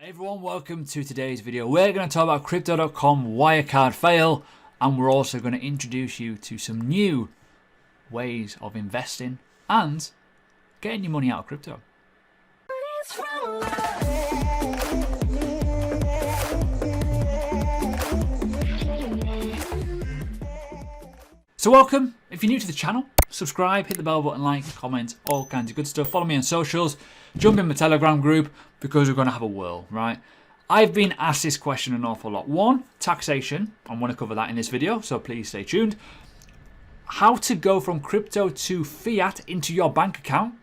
Hey everyone, welcome to today's video. We're going to talk about Crypto.com Wirecard fail, and we're also going to introduce you to some new ways of investing and getting your money out of crypto. So welcome. If you're new to the channel, subscribe, hit the bell button, like, comment, all kinds of good stuff. Follow me on socials, jump in my Telegram group because we're going to have a whirl, right? I've been asked this question an awful lot. One, taxation. I'm going to cover that in this video, so please stay tuned. How to go from crypto to fiat into your bank account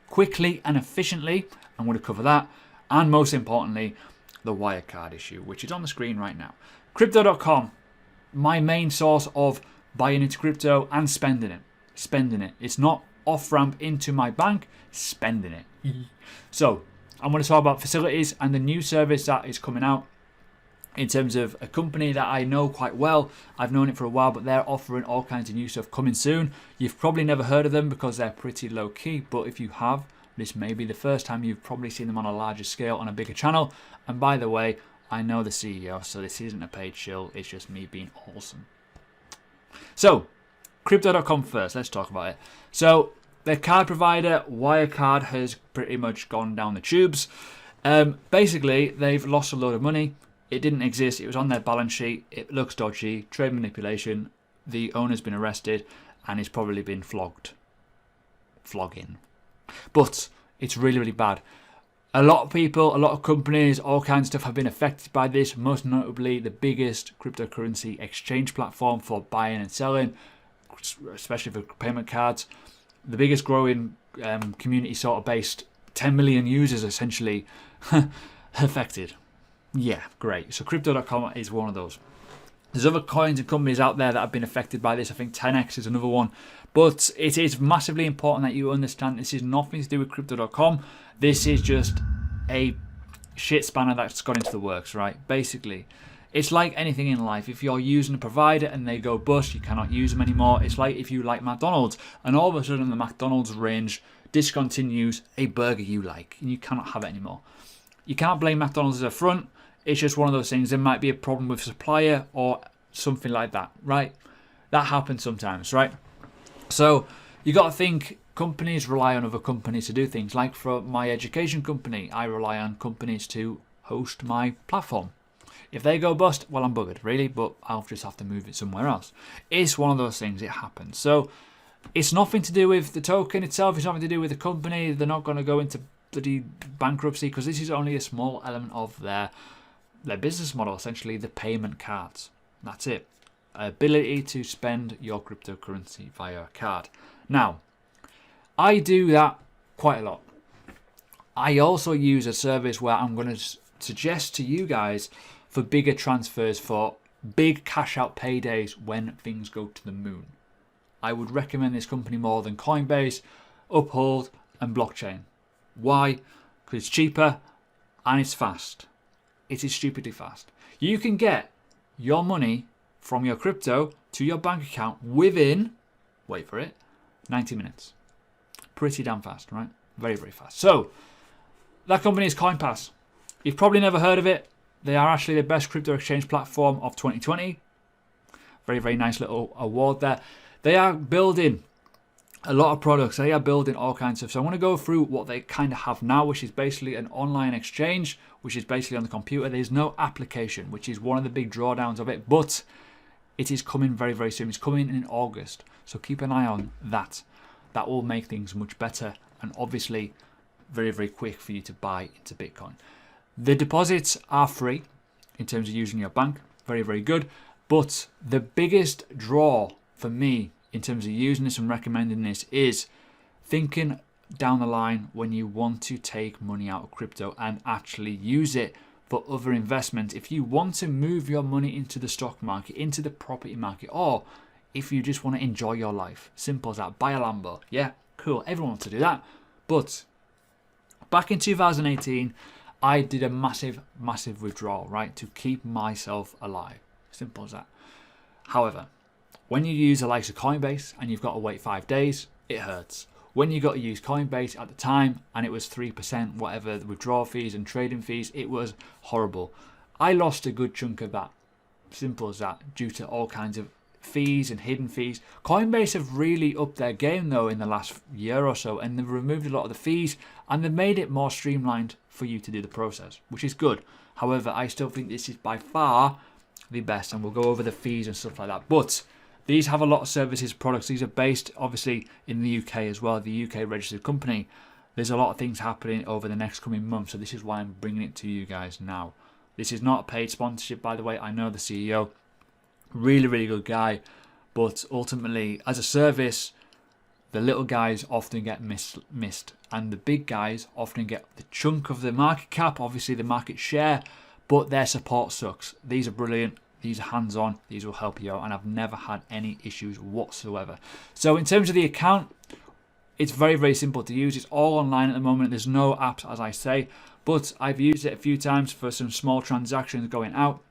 quickly and efficiently. I'm going to cover that. And most importantly, the Wirecard issue, which is on the screen right now. Crypto.com, my main source of buying into crypto and spending it. It's not off-ramp into my bank, spending it. So I'm going to talk about facilities and the new service that is coming out in terms of a company that I know quite well. I've known it for a while, but they're offering all kinds of new stuff coming soon. You've probably never heard of them because they're pretty low key, but if you have, this may be the first time you've probably seen them on a larger scale on a bigger channel. And by the way, I know the CEO, so this isn't a paid shill, it's just me being awesome. So, Crypto.com first, let's talk about it. So, their card provider, Wirecard, has pretty much gone down the tubes. Basically, they've lost a load of money. It didn't exist, it was on their balance sheet, it looks dodgy, trade manipulation, the owner's been arrested, and he's probably been flogging. But, it's really, really bad. A lot of people, a lot of companies, all kinds of stuff have been affected by this, most notably the biggest cryptocurrency exchange platform for buying and selling, especially for payment cards. The biggest growing community sort of based, 10 million users essentially affected. Yeah, great. So Crypto.com is one of those. There's other coins and companies out there that have been affected by this. I think TenX is another one. But it is massively important that you understand this is nothing to do with Crypto.com. This is just a shit spanner that's got into the works, right? Basically, it's like anything in life. If you're using a provider and they go bust, you cannot use them anymore. It's like if you like McDonald's and all of a sudden the McDonald's range discontinues a burger you like and you cannot have it anymore. You can't blame McDonald's as a front. It's just one of those things. There might be a problem with supplier or something like that, right? That happens sometimes, right? So you got to think companies rely on other companies to do things. Like for my education company, I rely on companies to host my platform. If they go bust, well, I'm buggered, really, but I'll just have to move it somewhere else. It's one of those things, it happens. So it's nothing to do with the token itself, it's nothing to do with the company. They're not going to go into bloody bankruptcy because this is only a small element of their business model, essentially the payment cards. That's it. Ability to spend your cryptocurrency via a card. Now, I do that quite a lot. I also use a service where I'm going to suggest to you guys for bigger transfers, for big cash out paydays when things go to the moon. I would recommend this company more than Coinbase, Uphold, and Blockchain. Why? Because it's cheaper and it's fast. It is stupidly fast. You can get your money from your crypto to your bank account within, wait for it, 90 minutes. Pretty damn fast, right? Very, very fast. So, that company is Coinpass. You've probably never heard of it. They are actually the best crypto exchange platform of 2020. Very, very nice little award there. They are building a lot of products. They are building all kinds of stuff. So I'm going to go through what they kind of have now, which is basically an online exchange, which is basically on the computer. There's no application, which is one of the big drawdowns of it, but it is coming very, very soon. It's coming in August. So keep an eye on that. That will make things much better and obviously very, very quick for you to buy into Bitcoin. The deposits are free in terms of using your bank. Very, very good. But the biggest draw for me in terms of using this and recommending this is thinking down the line when you want to take money out of crypto and actually use it for other investments. If you want to move your money into the stock market, into the property market, or if you just want to enjoy your life, simple as that, buy a Lambo. Yeah, cool, everyone wants to do that. But back in 2018, I did a massive, massive withdrawal, right, to keep myself alive. Simple as that. However, when you use the likes of Coinbase and you've got to wait 5 days, it hurts. when you got to use Coinbase at the time, and it was 3%, whatever, the withdrawal fees and trading fees, it was horrible. I lost a good chunk of that, simple as that, due to all kinds of fees and hidden fees. Coinbase have really upped their game though in the last year or so, and they've removed a lot of the fees, and they've made it more streamlined for you to do the process, which is good. However, I still think this is by far the best, and we'll go over the fees and stuff like that. But these have a lot of services, products. These are based obviously in the UK as well, the UK registered company. There's a lot of things happening over the next coming months, so this is why I'm bringing it to you guys now. This is not a paid sponsorship, by the way. I know the CEO, really good guy, but ultimately as a service, the little guys often get missed, and the big guys often get the chunk of the market cap, obviously the market share, but their support sucks. These are brilliant, these are hands-on, these will help you out, and I've never had any issues whatsoever. So in terms of the account, it's very simple to use. It's all online at the moment. There's no apps, as I say, but I've used it a few times for some small transactions going out.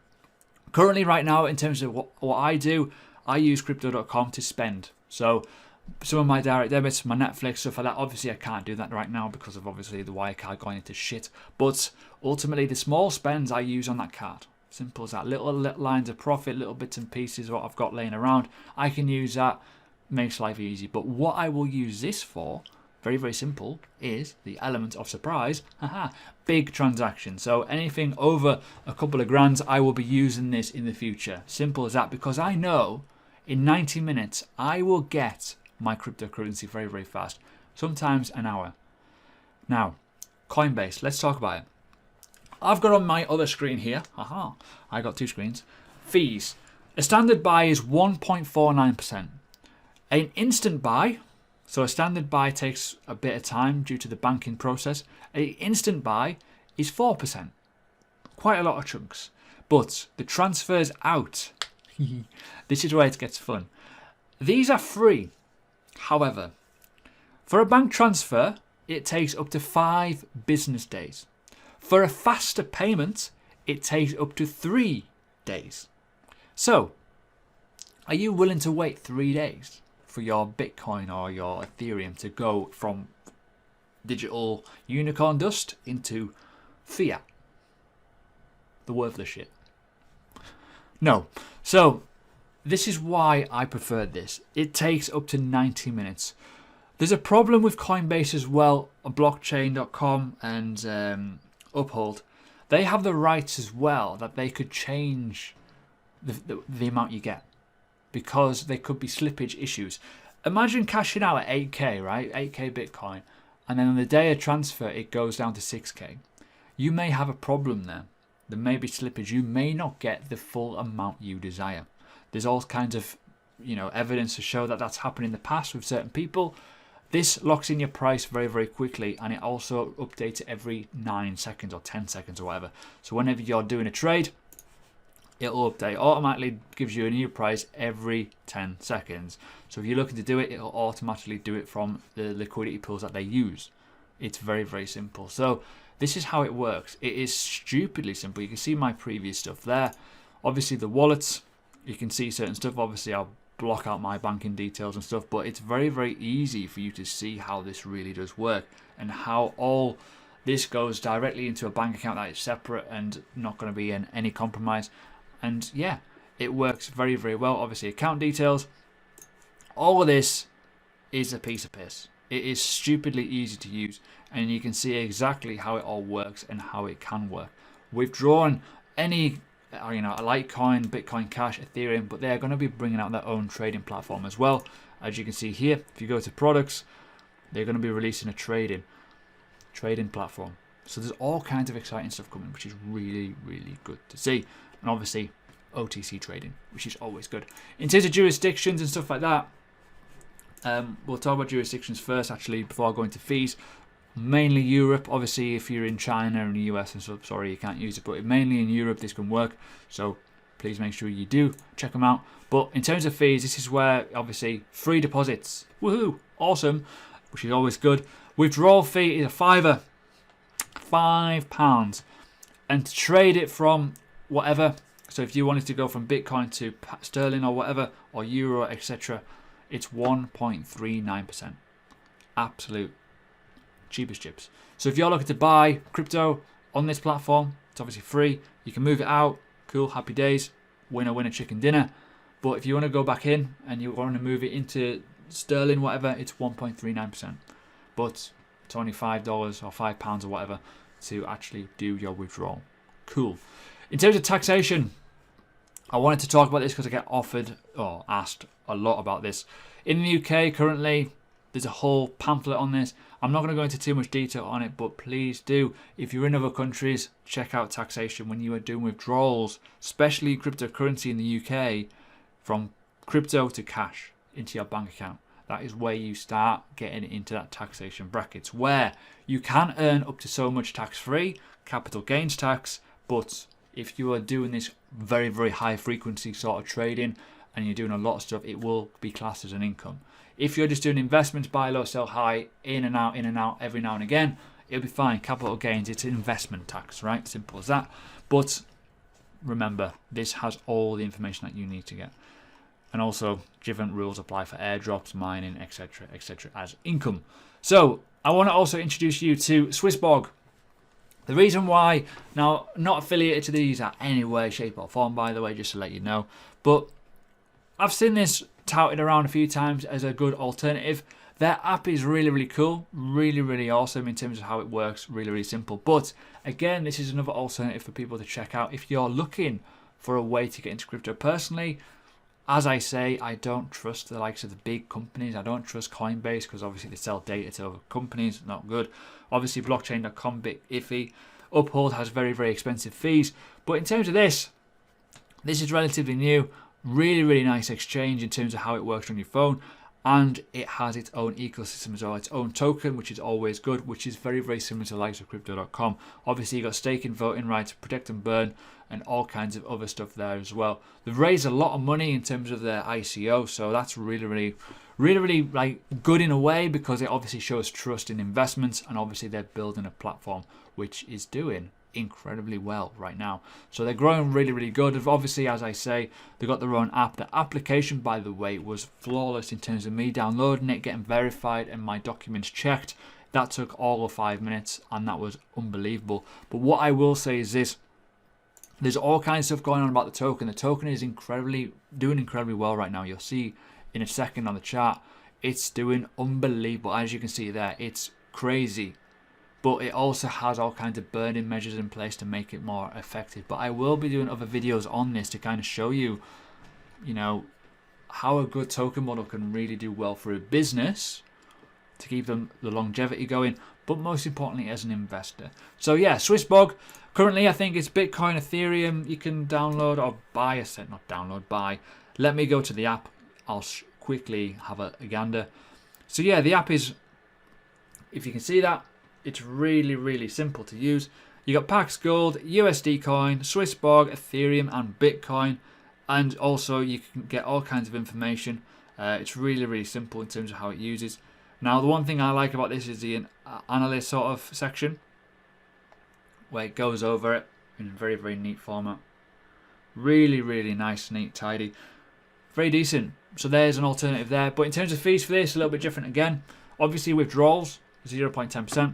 Currently, right now, in terms of what I do, I use Crypto.com to spend. So some of my direct debits, my Netflix, stuff like that, obviously I can't do that right now because of obviously the Wirecard going into shit. But ultimately, the small spends I use on that card. Simple as that. Little lines of profit, little bits and pieces, what I've got laying around. I can use that. Makes life easy. But what I will use this for, very simple, is the element of surprise. Big transaction. So anything over a couple of grand, I will be using this in the future. Simple as that, because I know in 90 minutes I will get my cryptocurrency very fast. Sometimes an hour. Now, Coinbase, let's talk about it. I've got on my other screen here, I got two screens, fees. A standard buy is 1.49%. An instant buy, so a standard buy takes a bit of time due to the banking process. An instant buy is 4%. Quite a lot of chunks. But the transfers out, this is where it gets fun. These are free. However, for a bank transfer, it takes up to 5 business days. For a faster payment, it takes up to 3 days. So, are you willing to wait 3 days for your Bitcoin or your Ethereum to go from digital unicorn dust into fiat? The worthless shit. No. So, this is why I preferred this. It takes up to 90 minutes. There's a problem with Coinbase as well, blockchain.com and Uphold. They have the rights as well that they could change the amount you get, because there could be slippage issues. Imagine cashing out at 8k, right? 8k Bitcoin, and then on the day of transfer it goes down to 6k. You may have a problem there. There may be slippage. You may not get the full amount you desire. There's all kinds of evidence to show that that's happened in the past with certain people. This locks in your price very quickly, and it also updates it every 9 seconds or 10 seconds or whatever. So whenever you're doing a trade, it'll update. Automatically gives you a new price every 10 seconds. So if you're looking to do it, it'll automatically do it from the liquidity pools that they use. It's very simple. So this is how it works. It is stupidly simple. You can see my previous stuff there. Obviously the wallets, you can see certain stuff. Obviously I'll block out my banking details and stuff, but it's very easy for you to see how this really does work, and how all this goes directly into a bank account that is separate and not going to be in any compromise. And yeah, it works very well. Obviously account details, all of this is a piece of piss. It is stupidly easy to use, and you can see exactly how it all works and how it can work. We've drawn any Litecoin, Bitcoin Cash, Ethereum, but they're going to be bringing out their own trading platform as well. As you can see here, if you go to products, they're going to be releasing a trading platform. So there's all kinds of exciting stuff coming, which is really good to see. And obviously OTC trading, which is always good. In terms of jurisdictions and stuff like that, we'll talk about jurisdictions first actually before I go into fees. Mainly Europe. Obviously if you're in China and the US and stuff, sorry you can't use it, but mainly in Europe this can work, so please make sure you do check them out. But in terms of fees, this is where obviously free deposits, woohoo, awesome, which is always good. Withdrawal fee is a fiver, £5, and to trade it from whatever, so if you wanted to go from Bitcoin to sterling or whatever, or euro, etc., it's 1.39%. absolute cheapest chips. So if you're looking to buy crypto on this platform, it's obviously free. You can move it out. Cool, happy days. Winner, winner, chicken dinner. But if you want to go back in and you want to move it into sterling, whatever, it's 1.39%. But it's only $5 or £5 or whatever to actually do your withdrawal. Cool. In terms of taxation, I wanted to talk about this because I get offered or asked a lot about this. In the UK currently, there's a whole pamphlet on this. I'm not going to go into too much detail on it, but please do. If you're in other countries, check out taxation when you are doing withdrawals, especially cryptocurrency in the UK, from crypto to cash into your bank account. That is where you start getting into that taxation brackets, where you can earn up to so much tax-free, capital gains tax, but if you are doing this very, very high frequency sort of trading and you're doing a lot of stuff, it will be classed as an income. If you're just doing investments, buy low, sell high, in and out, every now and again, it'll be fine. Capital gains, it's investment tax, right? Simple as that. But remember, this has all the information that you need to get. And also, different rules apply for airdrops, mining, etc., etc., as income. So, I want to also introduce you to Swissborg. The reason why, now, not affiliated to these in any way, shape, or form, by the way, just to let you know, but I've seen this touted around a few times as a good alternative. Their app is really, really cool, really, really awesome in terms of how it works, really, really simple. But again, this is another alternative for people to check out if you're looking for a way to get into crypto. Personally, as I say, I don't trust the likes of the big companies. I don't trust Coinbase because obviously they sell data to other companies, not good. Obviously, blockchain.com, bit iffy. Uphold has very, very expensive fees. But in terms of this is relatively new. Really, really nice exchange in terms of how it works on your phone. And it has its own ecosystem as well, its own token, which is always good, which is very, very similar to the likes of Crypto.com. Obviously, you've got staking, voting rights, protect and burn, and all kinds of other stuff there as well. They've raised a lot of money in terms of their ICO, so that's really like good in a way because it obviously shows trust in investments, and obviously they're building a platform which is doing incredibly well right now. So they're growing really, really good. Obviously, as I say, they've got their own app. The application, by the way, was flawless in terms of me downloading it, getting verified, and my documents checked. That took all of 5 minutes, and that was unbelievable. But what I will say is this. There's all kinds of stuff going on about the token. The token is doing incredibly well right now. You'll see in a second on the chart. It's doing unbelievable. As you can see there, it's crazy. But it also has all kinds of burning measures in place to make it more effective. But I will be doing other videos on this to kind of show you, how a good token model can really do well for a business to keep the longevity going, but most importantly as an investor. So yeah, Swissborg, currently I think it's Bitcoin, Ethereum, you can download or buy, buy. Let me go to the app, I'll quickly have a gander. So yeah, the app is, if you can see that, it's really, really simple to use. You got Pax Gold, USD Coin, Swissborg, Ethereum, and Bitcoin. And also you can get all kinds of information. It's really, really simple in terms of how it uses. Now, the one thing I like about this is the analyst sort of section, where it goes over it in a very, very neat format. Really, really nice, neat, tidy. Very decent. So there's an alternative there. But in terms of fees for this, a little bit different again. Obviously withdrawals, 0.10%.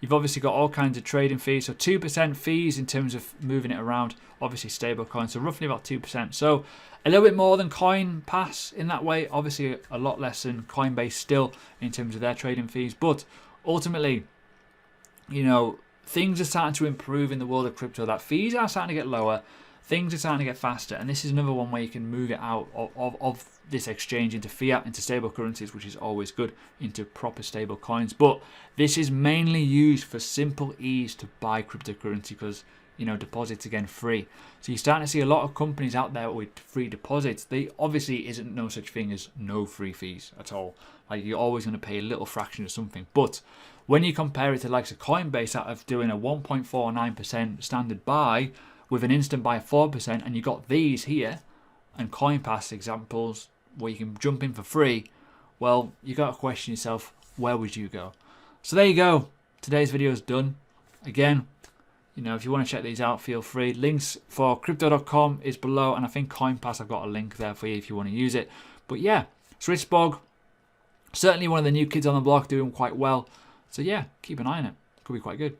You've obviously got all kinds of trading fees. So 2% fees in terms of moving it around. Obviously stable coins, so roughly about 2%. So a little bit more than Coinpass in that way. Obviously a lot less than Coinbase still in terms of their trading fees. But ultimately, things are starting to improve in the world of crypto. That fees are starting to get lower. Things are starting to get faster. And this is another one where you can move it out of this exchange into fiat, into stable currencies, which is always good, into proper stable coins. But this is mainly used for simple ease to buy cryptocurrency because, deposits again free. So you're starting to see a lot of companies out there with free deposits. They obviously isn't no such thing as no free fees at all. Like you're always going to pay a little fraction of something. But when you compare it to the likes of Coinbase out of doing a 1.49% standard buy with an instant buy of 4%, and you got these here and Coinpass examples where you can jump in for free, well, you got to question yourself, where would you go? So there you go. Today's video is done. Again, if you want to check these out, feel free. Links for crypto.com is below, and I think Coinpass, I've got a link there for you if you want to use it. But yeah, Swissborg, Certainly one of the new kids on the block, doing quite well. So yeah, keep an eye on it. Could be quite good.